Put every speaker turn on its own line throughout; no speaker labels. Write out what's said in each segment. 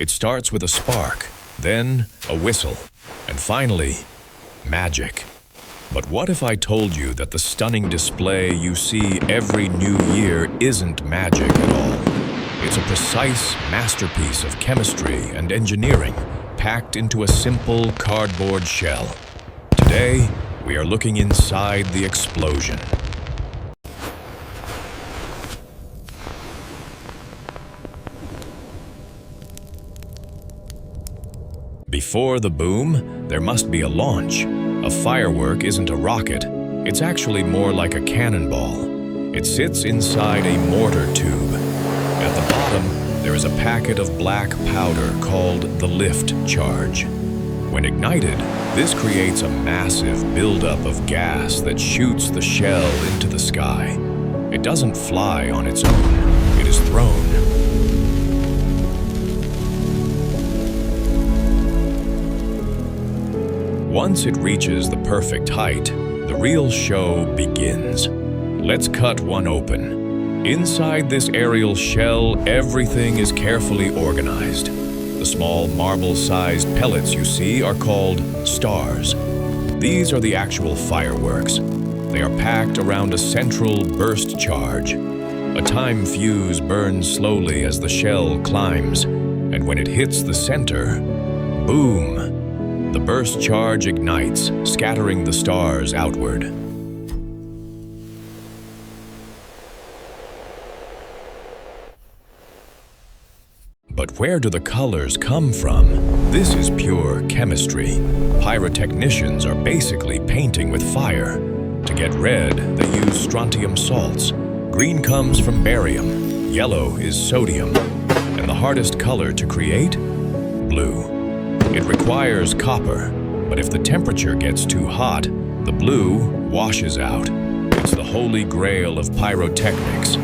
It starts with a spark, then a whistle, and finally, magic. But what if I told you that the stunning display you see every new year isn't magic at all? It's a precise masterpiece of chemistry and engineering packed into a simple cardboard shell. Today, we are looking inside the explosion. Before the boom, there must be a launch. A firework isn't a rocket. It's actually more like a cannonball. It sits inside a mortar tube. At the bottom, there is a packet of black powder called the lift charge. When ignited, this creates a massive buildup of gas that shoots the shell into the sky. It doesn't fly on its own. It is thrown. Once it reaches the perfect height, the real show begins. Let's cut one open. Inside this aerial shell, everything is carefully organized. The small marble-sized pellets you see are called stars. These are the actual fireworks. They are packed around a central burst charge. A time fuse burns slowly as the shell climbs, and when it hits the center, boom! The burst charge ignites, scattering the stars outward. But where do the colors come from? This is pure chemistry. Pyrotechnicians are basically painting with fire. To get red, they use strontium salts. Green comes from barium. Yellow is sodium. And the hardest color to create? Blue. It requires copper, but if the temperature gets too hot, the blue washes out. It's the holy grail of pyrotechnics.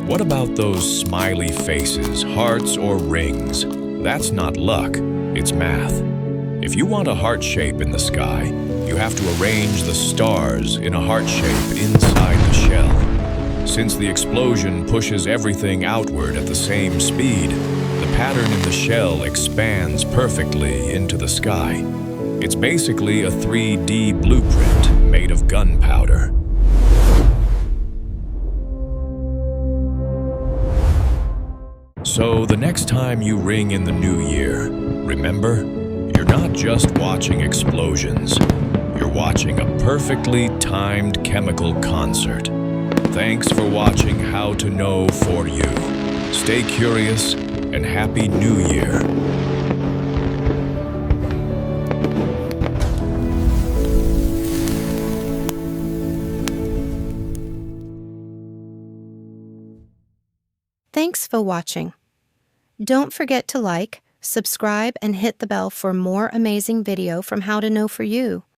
What about those smiley faces, hearts or rings? That's not luck, it's math. If you want a heart shape in the sky, you have to arrange the stars in a heart shape inside the shell. Since the explosion pushes everything outward at the same speed, the pattern in the shell expands perfectly into the sky. It's basically a 3D blueprint made of gunpowder. So the next time you ring in the new year, remember, you're not just watching explosions. You're watching a perfectly timed chemical concert. Thanks for watching How to Know for You. Stay curious and Happy New Year.
Thanks for watching. Don't forget to like, subscribe, and hit the bell for more amazing video from How to Know for You.